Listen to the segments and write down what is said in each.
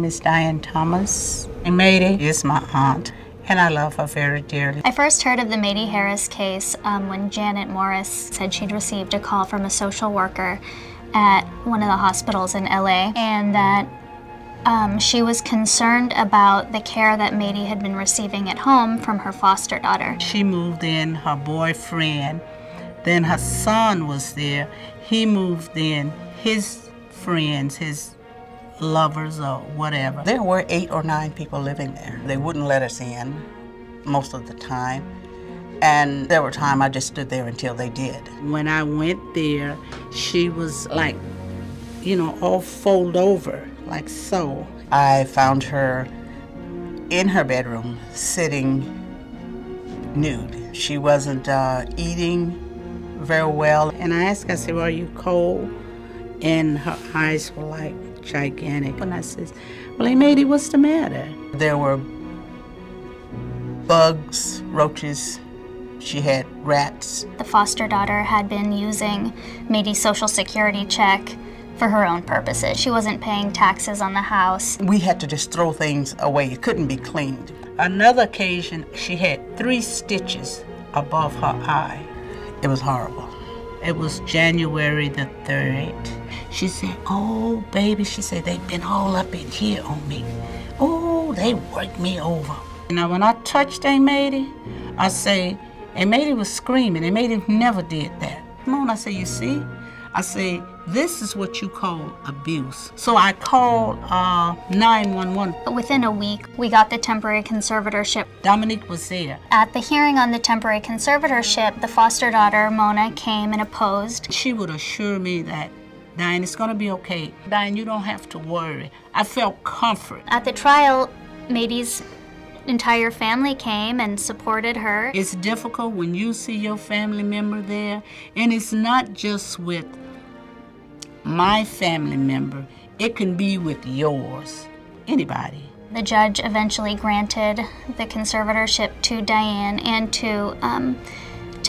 is Diane Thomas, and Mady is my aunt, and I love her very dearly. I first heard of the Mady Harris case when Janet Morris said she'd received a call from a social worker at one of the hospitals in LA, and that she was concerned about the care that Mady had been receiving at home from her foster daughter. She moved in, her boyfriend, then her son was there. He moved in, his friends, his lovers or whatever. There were 8 or 9 people living there. They wouldn't let us in most of the time. And there were times I just stood there until they did. When I went there, she was like, you know, all folded over, like so. I found her in her bedroom, sitting nude. She wasn't eating very well. And I asked her, I said, well, are you cold? And her eyes were like gigantic. And I said, well, hey, Mady, what's the matter? There were bugs, roaches. She had rats. The foster daughter had been using Mady's Social Security check for her own purposes. She wasn't paying taxes on the house. We had to just throw things away. It couldn't be cleaned. Another occasion, she had 3 stitches above her eye. It was horrible. It was January the 3rd. She said, oh, baby, she said, they've been all up in here on me. Oh, they worked me over. Now, when I touched Aunt Mady, I say, Aunt Mady was screaming. Aunt Mady never did that. Come on, I say, you see? I say, this is what you call abuse. So I called 911. Within a week, we got the temporary conservatorship. Dominique was there. At the hearing on the temporary conservatorship, the foster daughter, Mona, came and opposed. She would assure me that, Diane, it's gonna be okay. Diane, you don't have to worry. I felt comfort. At the trial, Mady's entire family came and supported her. It's difficult when you see your family member there, and it's not just with my family member, it can be with yours, anybody. The judge eventually granted the conservatorship to Diane and to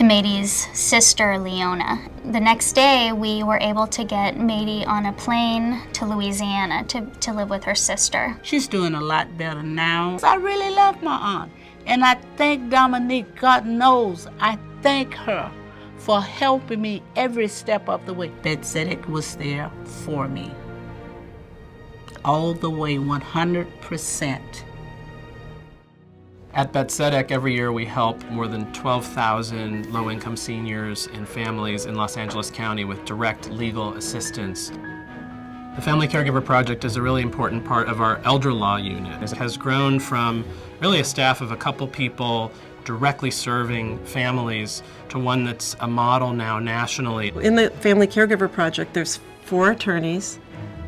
Mady's sister, Leona. The next day, we were able to get Mady on a plane to Louisiana to live with her sister. She's doing a lot better now. I really love my aunt, and I thank Dominique. God knows I thank her for helping me every step of the way. Bet Tzedek was there for me, all the way, 100%. At Bet Tzedek, every year we help more than 12,000 low-income seniors and families in Los Angeles County with direct legal assistance. The Family Caregiver Project is a really important part of our elder law unit. It has grown from really a staff of a couple people directly serving families to one that's a model now nationally. In the Family Caregiver Project, there's 4 attorneys,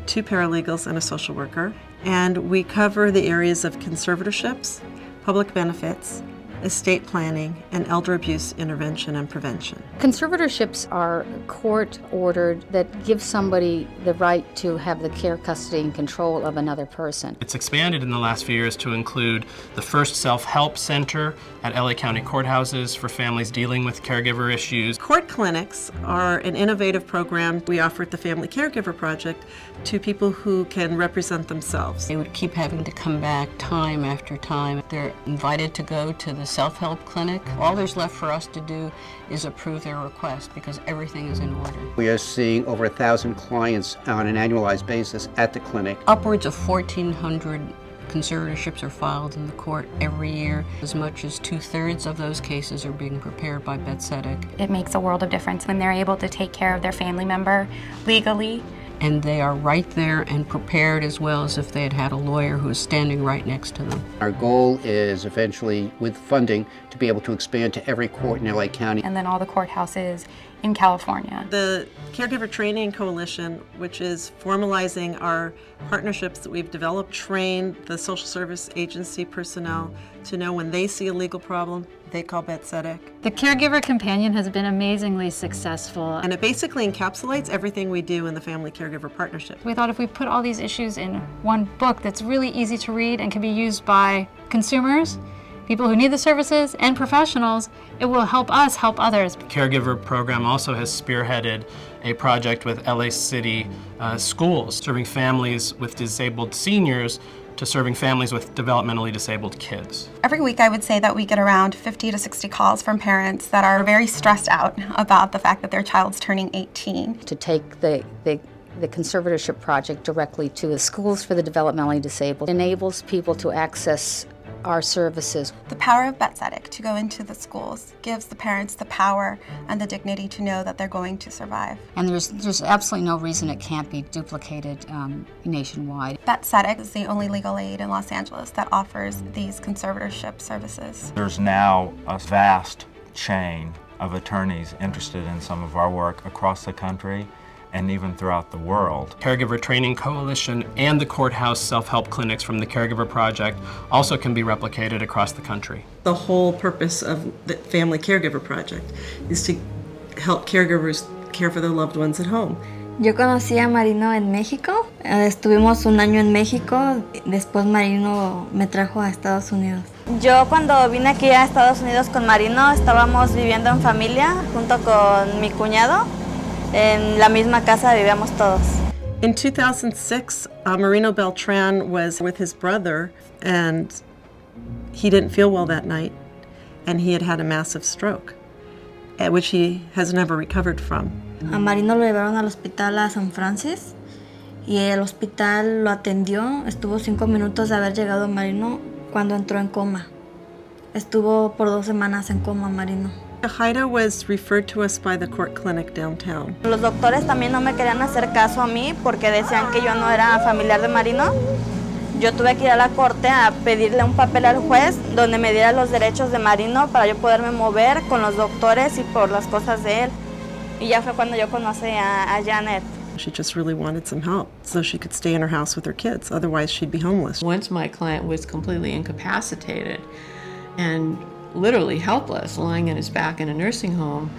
2 paralegals, and a social worker. And we cover the areas of conservatorships, public benefits, estate planning, and elder abuse intervention and prevention. Conservatorships are court-ordered that give somebody the right to have the care, custody, and control of another person. It's expanded in the last few years to include the first self-help center at LA County courthouses for families dealing with caregiver issues. Court clinics are an innovative program we offer at the Family Caregiver Project to people who can represent themselves. They would keep having to come back time after time. They're invited to go to the self-help clinic. All there's left for us to do is approve their request because everything is in order. We are seeing over 1,000 clients on an annualized basis at the clinic. Upwards of 1,400 conservatorships are filed in the court every year. As much as 2/3 of those cases are being prepared by Bet Tzedek. It makes a world of difference when they're able to take care of their family member legally. And they are right there and prepared as well as if they had had a lawyer who is standing right next to them. Our goal is eventually, with funding, to be able to expand to every court in LA County. And then all the courthouses in California. The Caregiver Training Coalition, which is formalizing our partnerships that we've developed, train the social service agency personnel to know when they see a legal problem, they call Bet Tzedek. The Caregiver Companion has been amazingly successful. And it basically encapsulates everything we do in the Family Caregiver Partnership. We thought if we put all these issues in one book that's really easy to read and can be used by consumers, people who need the services and professionals, it will help us help others. The Caregiver program also has spearheaded a project with LA City schools, serving families with disabled seniors to serving families with developmentally disabled kids. Every week I would say that we get around 50 to 60 calls from parents that are very stressed out about the fact that their child's turning 18. To take the conservatorship project directly to the schools for the developmentally disabled enables people to access our services. The power of Bet Tzedek to go into the schools gives the parents the power and the dignity to know that they're going to survive. And there's absolutely no reason it can't be duplicated nationwide. Bet Tzedek is the only legal aid in Los Angeles that offers these conservatorship services. There's now a vast chain of attorneys interested in some of our work across the country and even throughout the world. Caregiver Training Coalition and the courthouse self-help clinics from the Caregiver Project also can be replicated across the country. The whole purpose of the Family Caregiver Project is to help caregivers care for their loved ones at home. Yo conocí a Marino en México, estuvimos un año en México, después Marino me trajo a Estados Unidos. Yo cuando vine aquí a Estados Unidos con Marino estábamos viviendo en familia junto con mi cuñado. En la misma casa vivíamos todos. In 2006, Marino Beltran was with his brother and he didn't feel well that night and he had had a massive stroke, which he has never recovered from. A Marino lo llevaron al hospital a San Francisco y el hospital lo atendió. Estuvo 5 minutos de haber llegado Marino cuando entró en coma. Estuvo por 2 semanas en coma Marino. Haida was referred to us by the court clinic downtown. Los doctores también no me querían hacer caso a mí porque decían que yo no era familiar de Marino. Yo tuve que ir a la corte a pedirle un papel al juez donde me diera los derechos de Marino para yo poderme mover con los doctores y por las cosas de él. Y ya fue cuando yo conocí a Janet. She just really wanted some help so she could stay in her house with her kids, otherwise she'd be homeless. Once my client was completely incapacitated and literally helpless, lying on his back in a nursing home,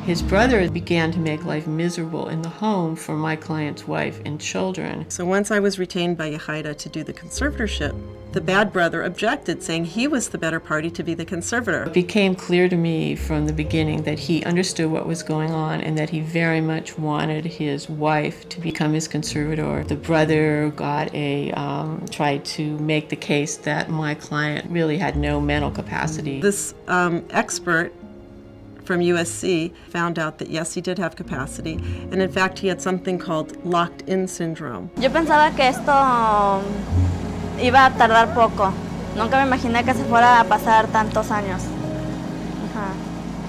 his brother began to make life miserable in the home for my client's wife and children. So once I was retained by Haida to do the conservatorship, the bad brother objected, saying he was the better party to be the conservator. It became clear to me from the beginning that he understood what was going on and that he very much wanted his wife to become his conservator. The brother tried to make the case that my client really had no mental capacity. This expert from USC found out that yes, he did have capacity, and in fact he had something called locked-in syndrome. Yo pensaba que esto iba a tardar poco. Nunca me imaginé que se fuera a pasar tantos años.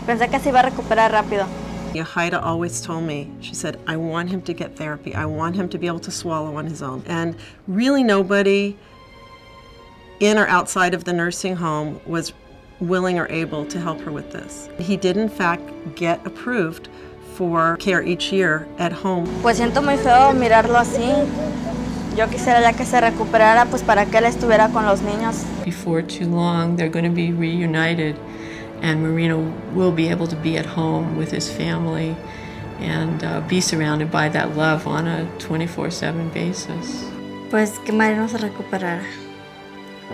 Pensé que se iba a recuperar rápido. Haida always told me, she said, I want him to get therapy. I want him to be able to swallow on his own. And really nobody in or outside of the nursing home was willing or able to help her with this. He did in fact get approved for care each year at home. Pues siento muy feo mirarlo así. Yo quisiera ya que se recuperara pues para que él estuviera con los niños. Before too long they're going to be reunited and Marino will be able to be at home with his family and be surrounded by that love on a 24/7 basis. Pues que Marino se recuperara.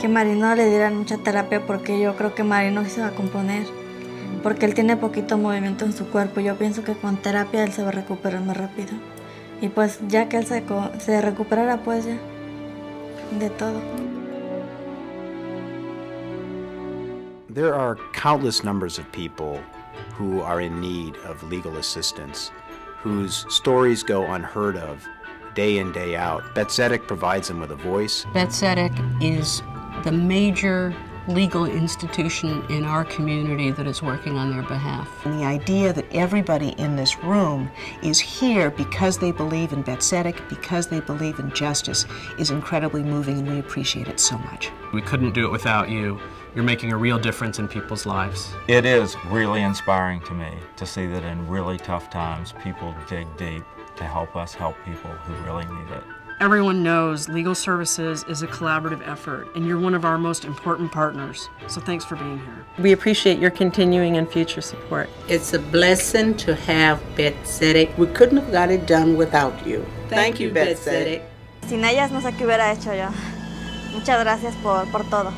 Que Marino le dieran mucha terapia porque yo creo que Marino se va a componer. Porque él tiene poquito movimiento en su cuerpo. Yo pienso que con terapia él se va a recuperar más rápido. Y pues ya que él se recuperara pues ya de todo. There are countless numbers of people who are in need of legal assistance, whose stories go unheard of day in, day out. Bet Tzedek provides them with a voice. Bet Tzedek is the major legal institution in our community that is working on their behalf. And the idea that everybody in this room is here because they believe in Bet Tzedek, because they believe in justice, is incredibly moving, and we appreciate it so much. We couldn't do it without you. You're making a real difference in people's lives. It is really inspiring to me to see that in really tough times, people dig deep to help us help people who really need it. Everyone knows legal services is a collaborative effort, and you're one of our most important partners. So thanks for being here. We appreciate your continuing and future support. It's a blessing to have Bet Tzedek. We couldn't have got it done without you. Thank you, Bet Tzedek. Sin ellas no sé qué hubiera hecho yo. Muchas gracias por todo.